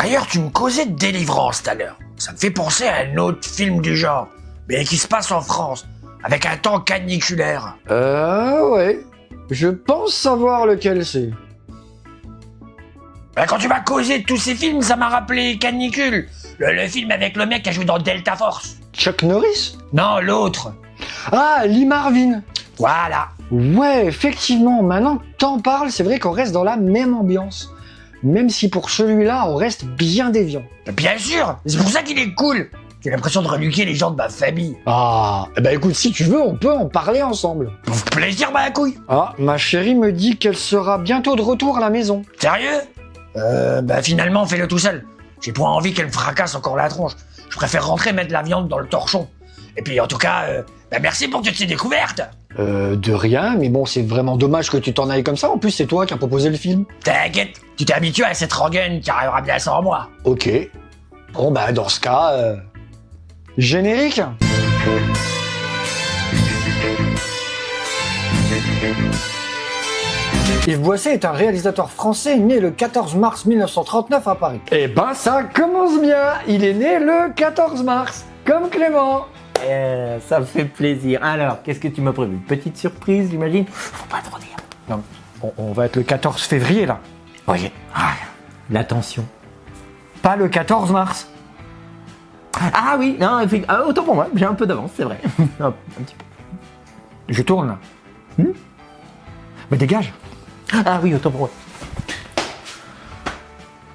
D'ailleurs, tu me causais de Délivrance tout à l'heure. Ça me fait penser à un autre film du genre, mais qui se passe en France, avec un temps caniculaire. Ouais. Je pense savoir lequel c'est. Quand tu m'as causé de tous ces films, ça m'a rappelé Canicule, le film avec le mec qui a joué dans Delta Force. Chuck Norris? Non, l'autre. Ah, Lee Marvin. Voilà. Ouais, effectivement, maintenant que t'en parles, c'est vrai qu'on reste dans la même ambiance. Même si pour celui-là, on reste bien déviant. Bien sûr, c'est pour ça qu'il est cool. J'ai l'impression de reluquer les gens de ma famille. Ah, écoute, si tu veux, on peut en parler ensemble. Pour plaisir, ma couille. Ah, ma chérie me dit qu'elle sera bientôt de retour à la maison. Sérieux? Finalement, fais-le tout seul. J'ai pas envie qu'elle me fracasse encore la tronche. Je préfère rentrer mettre la viande dans le torchon. Et puis, en tout cas, merci pour toutes ces découvertes. De rien, mais bon, c'est vraiment dommage que tu t'en ailles comme ça. En plus, c'est toi qui as proposé le film. T'inquiète, tu t'es habitué à cette rengaine qui arrivera bien sans moi. Ok. Bon, dans ce cas, générique. Yves Boisset est un réalisateur français né le 14 mars 1939 à Paris. Ça commence bien. Il est né le 14 mars, comme Clément. Ça me fait plaisir. Alors, qu'est-ce que tu m'as prévu? Petite surprise, j'imagine? Faut pas trop dire. Non, on va être le 14 février, là. Oui. L'attention. Pas le 14 mars. Ah oui, non, autant pour moi, j'ai un peu d'avance, c'est vrai. Un petit peu. Je tourne, là. Mais dégage. Ah oui, autant pour moi.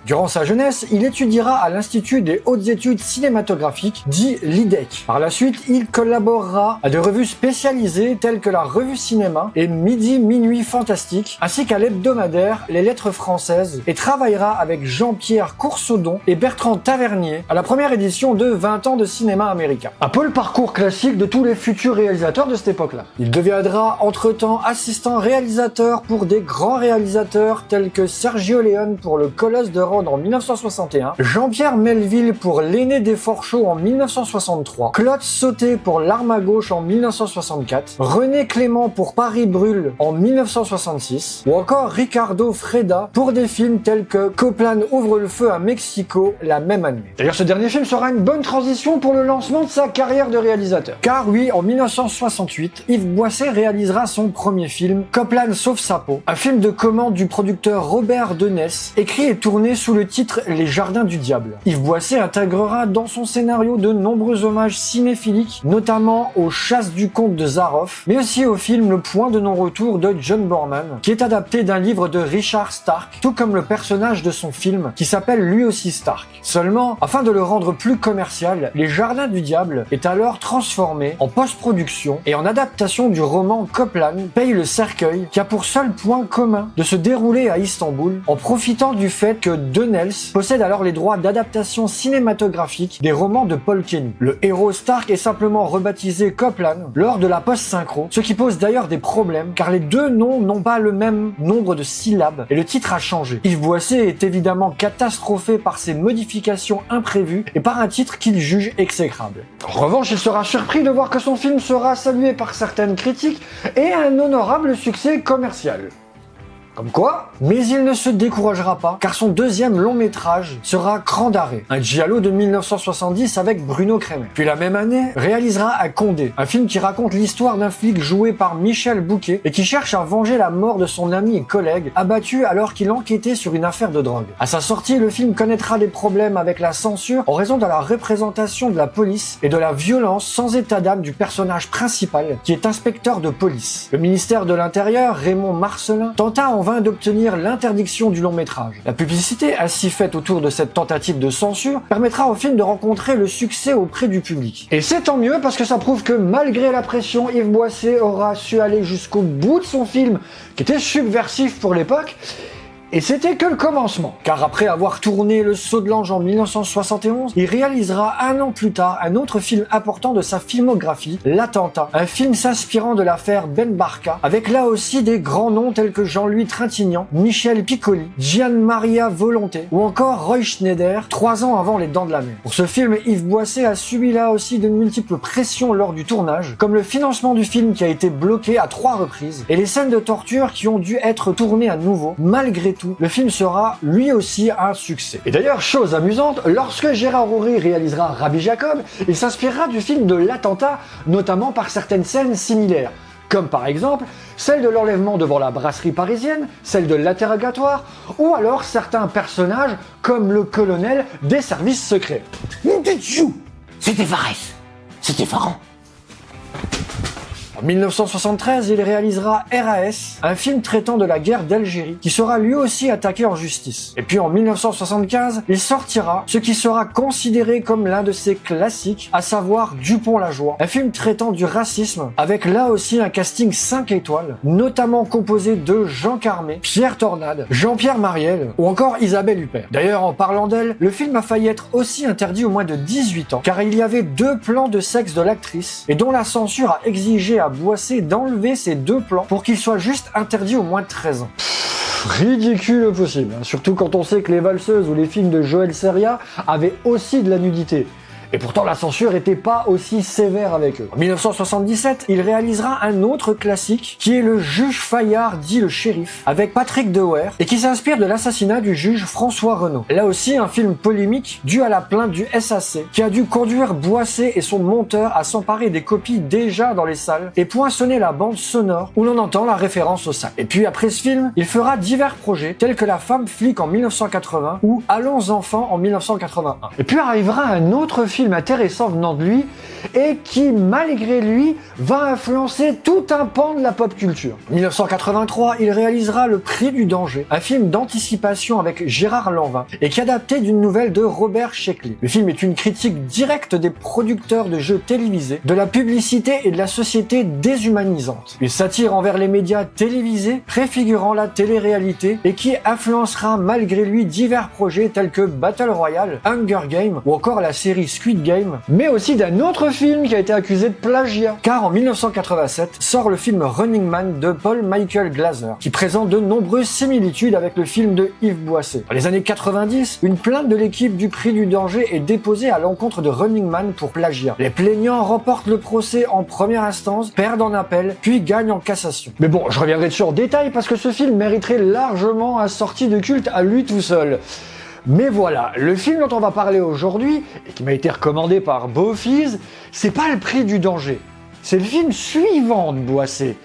Durant sa jeunesse, il étudiera à l'Institut des hautes études cinématographiques, dit l'IDEC. Par la suite, il collaborera à des revues spécialisées telles que la Revue Cinéma et Midi Minuit Fantastique, ainsi qu'à l'hebdomadaire Les Lettres Françaises, et travaillera avec Jean-Pierre Coursaudon et Bertrand Tavernier à la première édition de 20 ans de cinéma américain. Un peu le parcours classique de tous les futurs réalisateurs de cette époque-là. Il deviendra entre-temps assistant réalisateur pour des grands réalisateurs tels que Sergio Leone pour Le Colosse de Rhodes en 1961, Jean-Pierre Melville pour L'aîné des Forchaux en 1963, Claude Sauté pour L'Arme à gauche en 1964, René Clément pour Paris brûle en 1966, ou encore Ricardo Freda pour des films tels que Copland ouvre le feu à Mexico la même année. D'ailleurs, ce dernier film sera une bonne transition pour le lancement de sa carrière de réalisateur. Car oui, en 1968, Yves Boisset réalisera son premier film, Copland sauve sa peau, un film de commande du producteur Robert Denès, écrit et tourné sous le titre Les Jardins du Diable. Yves Boisset intégrera dans son scénario de nombreux hommages cinéphiliques, notamment aux Chasses du comte de Zaroff, mais aussi au film Le Point de non-retour de John Borman, qui est adapté d'un livre de Richard Stark, tout comme le personnage de son film, qui s'appelle lui aussi Stark. Seulement, afin de le rendre plus commercial, Les Jardins du Diable est alors transformé en post-production et en adaptation du roman Copland paye le cercueil, qui a pour seul point commun de se dérouler à Istanbul, en profitant du fait que Denels possède alors les droits d'adaptation cinématographique des romans de Paul Kenny. Le héros Stark est simplement rebaptisé Copland lors de la post-synchro, ce qui pose d'ailleurs des problèmes car les deux noms n'ont pas le même nombre de syllabes et le titre a changé. Yves Boisset est évidemment catastrophé par ces modifications imprévues et par un titre qu'il juge exécrable. En revanche, il sera surpris de voir que son film sera salué par certaines critiques et un honorable succès commercial. Comme quoi, mais il ne se découragera pas, car son deuxième long métrage sera Cran d'arrêt, un giallo de 1970 avec Bruno Kremer. Puis la même année, réalisera À Condé, un film qui raconte l'histoire d'un flic joué par Michel Bouquet et qui cherche à venger la mort de son ami et collègue, abattu alors qu'il enquêtait sur une affaire de drogue. À sa sortie, le film connaîtra des problèmes avec la censure en raison de la représentation de la police et de la violence sans état d'âme du personnage principal, qui est inspecteur de police. Le ministère de l'Intérieur, Raymond Marcellin, tenta en vain d'obtenir l'interdiction du long métrage. La publicité ainsi faite autour de cette tentative de censure permettra au film de rencontrer le succès auprès du public. Et c'est tant mieux parce que ça prouve que malgré la pression, Yves Boisset aura su aller jusqu'au bout de son film, qui était subversif pour l'époque. Et c'était que le commencement, car après avoir tourné Le Sceau de l'Ange en 1971, il réalisera un an plus tard un autre film important de sa filmographie, L'Attentat, un film s'inspirant de l'affaire Ben Barka, avec là aussi des grands noms tels que Jean-Louis Trintignant, Michel Piccoli, Gian Maria Volonté ou encore Roy Schneider, 3 ans avant Les Dents de la Mer. Pour ce film, Yves Boisset a subi là aussi de multiples pressions lors du tournage, comme le financement du film qui a été bloqué à 3 reprises, et les scènes de torture qui ont dû être tournées à nouveau, malgré tout, le film sera lui aussi un succès. Et d'ailleurs, chose amusante, lorsque Gérard Houry réalisera Rabbi Jacob, il s'inspirera du film de l'attentat, notamment par certaines scènes similaires, comme par exemple celle de l'enlèvement devant la brasserie parisienne, celle de l'interrogatoire, ou alors certains personnages comme le colonel des services secrets. C'était Varese. C'était Varan. En 1973, il réalisera RAS, un film traitant de la guerre d'Algérie, qui sera lui aussi attaqué en justice. Et puis en 1975, il sortira ce qui sera considéré comme l'un de ses classiques, à savoir Dupont-la-Joie, un film traitant du racisme, avec là aussi un casting 5 étoiles, notamment composé de Jean Carmé, Pierre Tornade, Jean-Pierre Mariel, ou encore Isabelle Huppert. D'ailleurs, en parlant d'elle, le film a failli être aussi interdit aux moins de 18 ans, car il y avait 2 plans de sexe de l'actrice, et dont la censure a exigé à Boissé d'enlever ces 2 plans pour qu'il soit juste interdit aux moins de 13 ans. Ridicule possible, surtout quand on sait que les valseuses ou les films de Joël Seria avaient aussi de la nudité. Et pourtant, la censure était pas aussi sévère avec eux. En 1977, il réalisera un autre classique qui est Le Juge Fayard dit le shérif, avec Patrick Dewaere, et qui s'inspire de l'assassinat du juge François Renaud. Là aussi, un film polémique dû à la plainte du SAC, qui a dû conduire Boissé et son monteur à s'emparer des copies déjà dans les salles et poinçonner la bande sonore où l'on entend la référence au sac. Et puis après ce film, il fera divers projets, tels que La Femme flic en 1980 ou Allons enfants en 1981. Et puis arrivera un autre film intéressant venant de lui et qui, malgré lui, va influencer tout un pan de la pop culture. En 1983, il réalisera Le Prix du danger, un film d'anticipation avec Gérard Lanvin et qui est adapté d'une nouvelle de Robert Sheckley. Le film est une critique directe des producteurs de jeux télévisés, de la publicité et de la société déshumanisante. Il satire envers les médias télévisés, préfigurant la télé-réalité et qui influencera malgré lui divers projets tels que Battle Royale, Hunger Games ou encore la série Squid Game, mais aussi d'un autre film qui a été accusé de plagiat. Car en 1987 sort le film Running Man de Paul Michael Glaser, qui présente de nombreuses similitudes avec le film de Yves Boisset. Dans les années 90, une plainte de l'équipe du Prix du danger est déposée à l'encontre de Running Man pour plagiat. Les plaignants remportent le procès en première instance, perdent en appel, puis gagnent en cassation. Mais bon, je reviendrai dessus en détail parce que ce film mériterait largement un sortie de culte à lui tout seul. Mais voilà, le film dont on va parler aujourd'hui, et qui m'a été recommandé par Beaufils, c'est pas Le Prix du danger. C'est le film suivant de Boissé.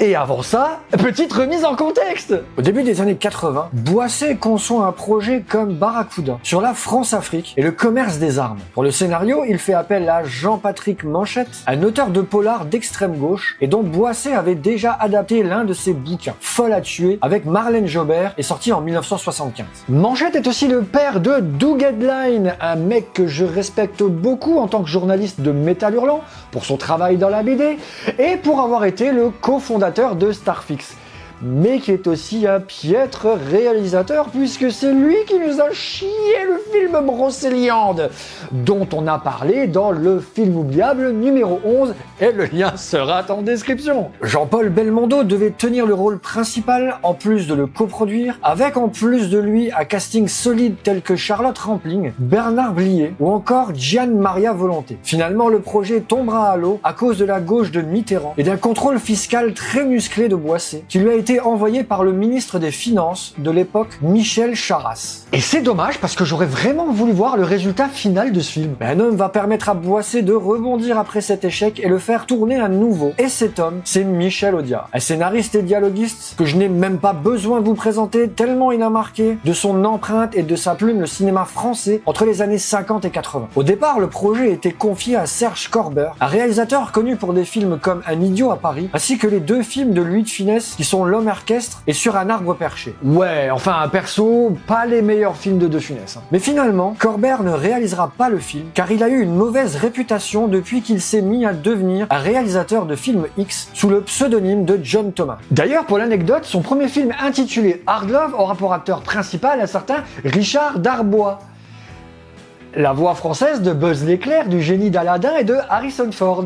Et avant ça, petite remise en contexte. Au début des années 80, Boissé conçoit un projet comme Barracuda sur la France-Afrique et le commerce des armes. Pour le scénario, il fait appel à Jean-Patrick Manchette, un auteur de polar d'extrême gauche et dont Boissé avait déjà adapté l'un de ses bouquins, Folle à tuer, avec Marlène Jobert, et sorti en 1975. Manchette est aussi le père de Doug Headline, un mec que je respecte beaucoup en tant que journaliste de Métal Hurlant, pour son travail dans la BD, et pour avoir été le cofondateur de Starfix, mais qui est aussi un piètre réalisateur puisque c'est lui qui nous a chié le film Brocéliande, dont on a parlé dans le film oubliable numéro 11, et le lien sera en description. Jean-Paul Belmondo devait tenir le rôle principal en plus de le coproduire, avec en plus de lui un casting solide tel que Charlotte Rampling, Bernard Blier ou encore Gian Maria Volonté. Finalement, le projet tombera à l'eau à cause de la gauche de Mitterrand et d'un contrôle fiscal très musclé de Boissé, qui lui a été envoyé par le ministre des Finances de l'époque, Michel Charasse. Et c'est dommage parce que j'aurais vraiment voulu voir le résultat final de ce film. Mais un homme va permettre à Boissé de rebondir après cet échec et le faire tourner à nouveau. Et cet homme, c'est Michel Audiard, un scénariste et dialoguiste que je n'ai même pas besoin de vous présenter tellement il a marqué de son empreinte et de sa plume le cinéma français entre les années 50 et 80. Au départ, le projet était confié à Serge Corber, un réalisateur connu pour des films comme Un idiot à Paris, ainsi que les 2 films de Louis de Funès qui sont L'homme orchestre et Sur un arbre perché. Ouais, enfin, perso, pas les meilleurs films de Funès. Mais finalement, Corber ne réalisera pas le film car il a eu une mauvaise réputation depuis qu'il s'est mis à devenir un réalisateur de films X sous le pseudonyme de John Thomas. D'ailleurs, pour l'anecdote, son premier film intitulé Hard Love aura pour acteur principal un certain Richard Darbois, la voix française de Buzz l'éclair, du génie d'Aladin et de Harrison Ford.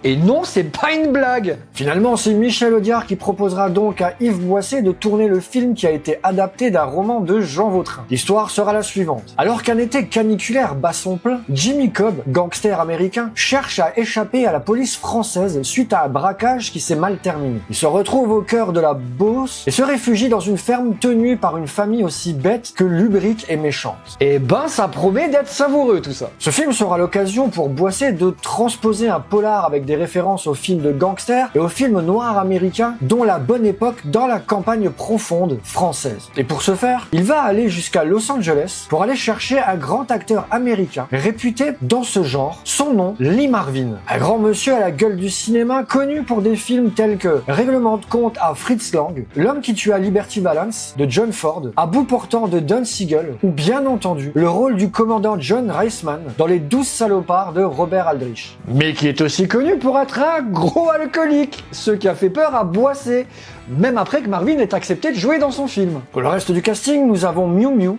Et non, c'est pas une blague. Finalement, c'est Michel Audiard qui proposera donc à Yves Boisset de tourner le film qui a été adapté d'un roman de Jean Vautrin. L'histoire sera la suivante. Alors qu'un été caniculaire bat son plein, Jimmy Cobb, gangster américain, cherche à échapper à la police française suite à un braquage qui s'est mal terminé. Il se retrouve au cœur de la Beauce et se réfugie dans une ferme tenue par une famille aussi bête que lubrique et méchante. Et ben, ça promet d'être savoureux tout ça. Ce film sera l'occasion pour Boisset de transposer un polar avec des références aux films de gangsters et aux films noirs américains, dont la bonne époque dans la campagne profonde française. Et pour ce faire, il va aller jusqu'à Los Angeles pour aller chercher un grand acteur américain réputé dans ce genre, son nom Lee Marvin. Un grand monsieur à la gueule du cinéma connu pour des films tels que Règlement de compte à Fritz Lang, L'homme qui tua Liberty Valance de John Ford, À bout portant de Don Siegel ou bien entendu le rôle du commandant John Reisman dans Les 12 salopards de Robert Aldrich. Mais qui est aussi connu pour être un gros alcoolique, ce qui a fait peur à Boisset, même après que Marvin ait accepté de jouer dans son film. Pour le reste du casting, nous avons Miu Miu,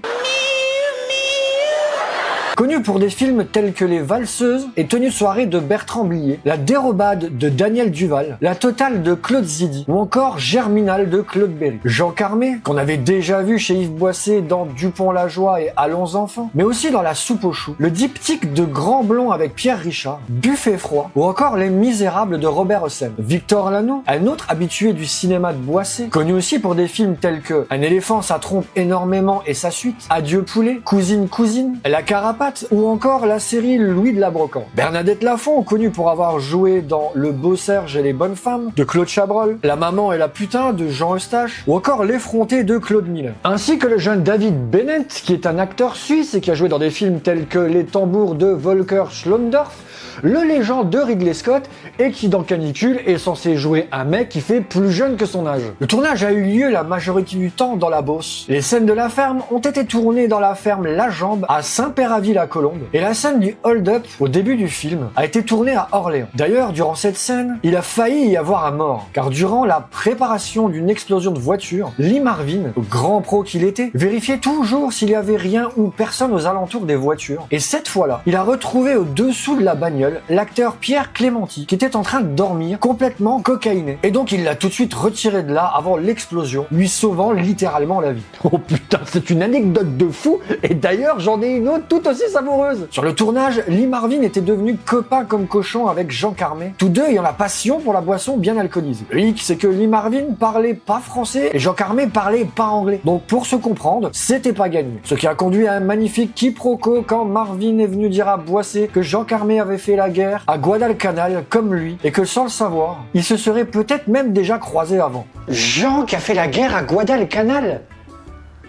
connu pour des films tels que Les Valseuses et Tenue de soirée de Bertrand Blier, La Dérobade de Daniel Duval, La Totale de Claude Zidi ou encore Germinal de Claude Berry. Jean Carmé, qu'on avait déjà vu chez Yves Boisset dans Dupont-la-Joie et Allons enfants, mais aussi dans La Soupe aux choux, le diptyque de Grand Blond avec Pierre Richard, Buffet froid ou encore Les Misérables de Robert Hossein. Victor Lanoux, un autre habitué du cinéma de Boisset, connu aussi pour des films tels que Un éléphant ça trompe énormément et sa suite, Adieu poulet, Cousine cousine, La Carapate ou encore la série Louis de la Brocante. Bernadette Lafont, connue pour avoir joué dans Le Beau Serge et les bonnes femmes de Claude Chabrol, La maman et la putain de Jean Eustache ou encore L'effronté de Claude Miller. Ainsi que le jeune David Bennett, qui est un acteur suisse et qui a joué dans des films tels que Les tambours de Volker Schlondorf, Le Légende de Ridley Scott et qui dans Canicule est censé jouer un mec qui fait plus jeune que son âge. Le tournage a eu lieu la majorité du temps dans la Beauce. Les scènes de la ferme ont été tournées dans la ferme La Jambe à Saint-Père-à-Ville-à-Colombe et la scène du hold-up au début du film a été tournée à Orléans. D'ailleurs, durant cette scène, il a failli y avoir un mort car durant la préparation d'une explosion de voiture, Lee Marvin, grand pro qu'il était, vérifiait toujours s'il y avait rien ou personne aux alentours des voitures et cette fois-là, il a retrouvé au-dessous de la bagnole l'acteur Pierre Clémenti qui était en train de dormir complètement cocaïné. Et donc il l'a tout de suite retiré de là avant l'explosion, lui sauvant littéralement la vie. Oh putain, c'est une anecdote de fou et d'ailleurs j'en ai une autre tout aussi savoureuse. Sur le tournage, Lee Marvin était devenu copain comme cochon avec Jean Carmé. Tous deux ayant la passion pour la boisson bien alcoolisée. Le hic, c'est que Lee Marvin parlait pas français et Jean Carmé parlait pas anglais. Donc pour se comprendre, c'était pas gagné. Ce qui a conduit à un magnifique quiproquo quand Marvin est venu dire à Boisset que Jean Carmé avait fait la guerre à Guadalcanal comme lui et que sans le savoir, ils se seraient peut-être même déjà croisés avant. Jean qui a fait la guerre à Guadalcanal?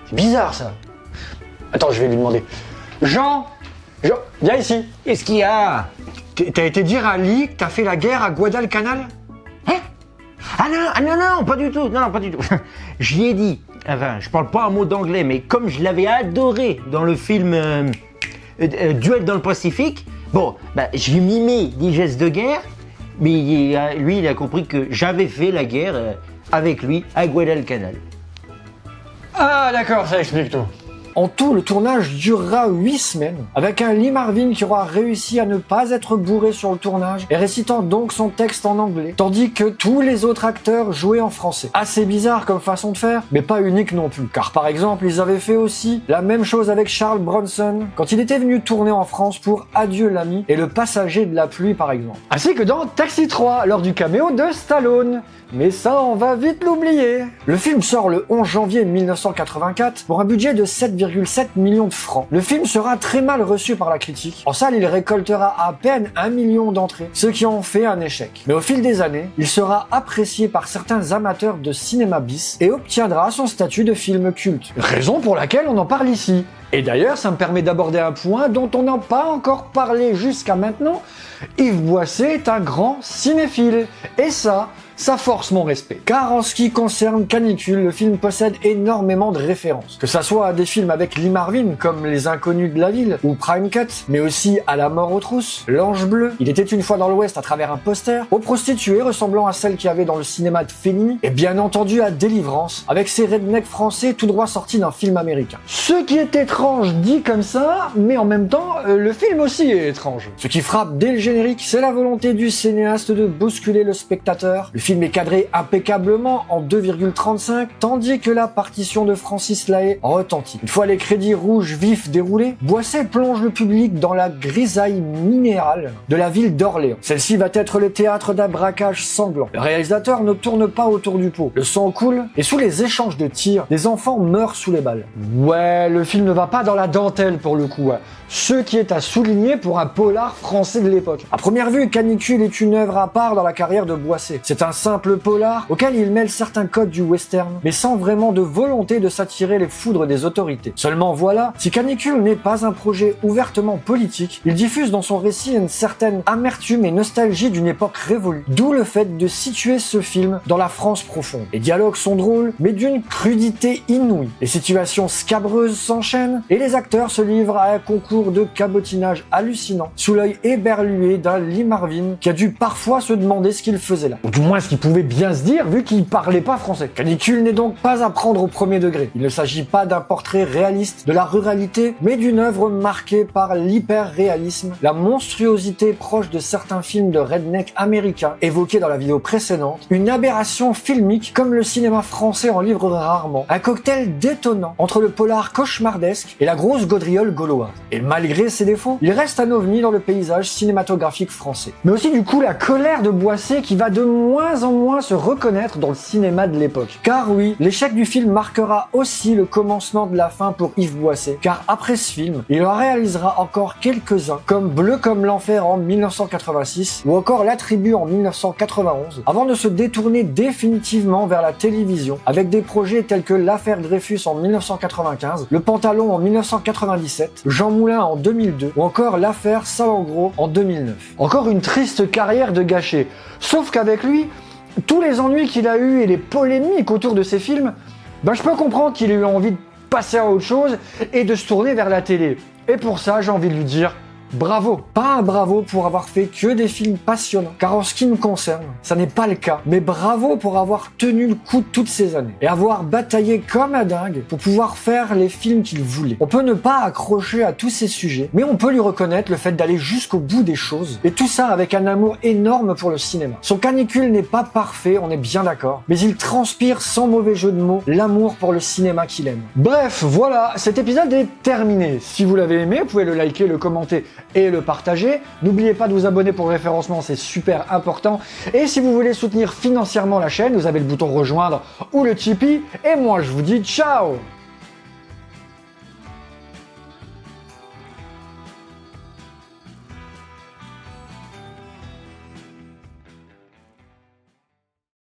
C'est bizarre ça. Attends, je vais lui demander. Jean, viens ici. Qu'est-ce qu'il y a? T'as été dire à Lee que t'as fait la guerre à Guadalcanal? Hein? Non, pas du tout. Non, pas du tout. J'y ai dit. Enfin, je parle pas un mot d'anglais, mais comme je l'avais adoré dans le film Duel dans le Pacifique, bon, je lui mimais des gestes de guerre, mais lui, il a compris que j'avais fait la guerre avec lui à Guadalcanal. Ah d'accord, ça explique tout. En tout, le tournage durera 8 semaines, avec un Lee Marvin qui aura réussi à ne pas être bourré sur le tournage et récitant donc son texte en anglais, tandis que tous les autres acteurs jouaient en français. Assez bizarre comme façon de faire, mais pas unique non plus, car par exemple, ils avaient fait aussi la même chose avec Charles Bronson quand il était venu tourner en France pour Adieu l'ami et Le Passager de la pluie par exemple. Ainsi que dans Taxi 3, lors du caméo de Stallone. Mais ça, on va vite l'oublier. Le film sort le 11 janvier 1984 pour un budget de 7,7 millions de francs. Le film sera très mal reçu par la critique. En salle, il récoltera à peine 1 million d'entrées, ce qui en fait un échec. Mais au fil des années, il sera apprécié par certains amateurs de cinéma bis et obtiendra son statut de film culte. Raison pour laquelle on en parle ici. Et d'ailleurs, ça me permet d'aborder un point dont on n'a pas encore parlé jusqu'à maintenant. Yves Boisset est un grand cinéphile. Et ça ça force mon respect. Car en ce qui concerne Canicule, le film possède énormément de références. Que ça soit à des films avec Lee Marvin, comme Les Inconnus de la Ville, ou Prime Cut, mais aussi à La Mort aux trousses, L'Ange Bleu, Il était une fois dans l'Ouest à travers un poster, aux prostituées ressemblant à celles qu'il y avait dans le cinéma de Fellini, et bien entendu à Délivrance, avec ces rednecks français tout droit sortis d'un film américain. Ce qui est étrange dit comme ça, mais en même temps, le film aussi est étrange. Ce qui frappe dès le générique, c'est la volonté du cinéaste de bousculer le spectateur. Le film est cadré impeccablement en 2,35, tandis que la partition de Francis Lahaye retentit. Une fois les crédits rouges vifs déroulés, Boisset plonge le public dans la grisaille minérale de la ville d'Orléans. Celle-ci va être le théâtre d'un braquage sanglant. Le réalisateur ne tourne pas autour du pot. Le sang coule, et sous les échanges de tirs, des enfants meurent sous les balles. Ouais, le film ne va pas dans la dentelle pour le coup. Ce qui est à souligner pour un polar français de l'époque. À première vue, Canicule est une œuvre à part dans la carrière de Boisset. C'est un simple polar auquel il mêle certains codes du western, mais sans vraiment de volonté de s'attirer les foudres des autorités. Seulement voilà, si Canicule n'est pas un projet ouvertement politique, il diffuse dans son récit une certaine amertume et nostalgie d'une époque révolue. D'où le fait de situer ce film dans la France profonde. Les dialogues sont drôles, mais d'une crudité inouïe. Les situations scabreuses s'enchaînent, et les acteurs se livrent à un concours de cabotinage hallucinant, sous l'œil éberlué d'un Lee Marvin qui a dû parfois se demander ce qu'il faisait là. Ou du moins ce qu'il pouvait bien se dire vu qu'il parlait pas français. Canicule n'est donc pas à prendre au premier degré. Il ne s'agit pas d'un portrait réaliste de la ruralité, mais d'une œuvre marquée par l'hyper-réalisme, la monstruosité proche de certains films de redneck américains évoqués dans la vidéo précédente, une aberration filmique comme le cinéma français en livre rarement, un cocktail détonnant entre le polar cauchemardesque et la grosse gaudriole gauloise. Et malgré ses défauts, il reste un ovni dans le paysage cinématographique français. Mais aussi du coup la colère de Boisset qui va de moins en moins se reconnaître dans le cinéma de l'époque. Car oui, l'échec du film marquera aussi le commencement de la fin pour Yves Boisset, car après ce film, il en réalisera encore quelques-uns, comme Bleu comme l'enfer en 1986, ou encore La Tribu en 1991, avant de se détourner définitivement vers la télévision, avec des projets tels que L'Affaire Dreyfus en 1995, Le Pantalon en 1997, Jean Moulin en 2002, ou encore L'Affaire Salengro en 2009. Encore une triste carrière de gâché. Sauf qu'avec lui, tous les ennuis qu'il a eu et les polémiques autour de ses films, je peux comprendre qu'il ait eu envie de passer à autre chose et de se tourner vers la télé. Et pour ça, j'ai envie de lui dire bravo. Pas un bravo pour avoir fait que des films passionnants, car en ce qui me concerne, ça n'est pas le cas. Mais bravo pour avoir tenu le coup toutes ces années et avoir bataillé comme un dingue pour pouvoir faire les films qu'il voulait. On peut ne pas accrocher à tous ces sujets, mais on peut lui reconnaître le fait d'aller jusqu'au bout des choses, et tout ça avec un amour énorme pour le cinéma. Son Canicule n'est pas parfait, on est bien d'accord, mais il transpire sans mauvais jeu de mots l'amour pour le cinéma qu'il aime. Bref, voilà, cet épisode est terminé. Si vous l'avez aimé, vous pouvez le liker, le commenter et le partager. N'oubliez pas de vous abonner pour le référencement, c'est super important. Et si vous voulez soutenir financièrement la chaîne, vous avez le bouton rejoindre ou le Tipeee. Et moi, je vous dis ciao!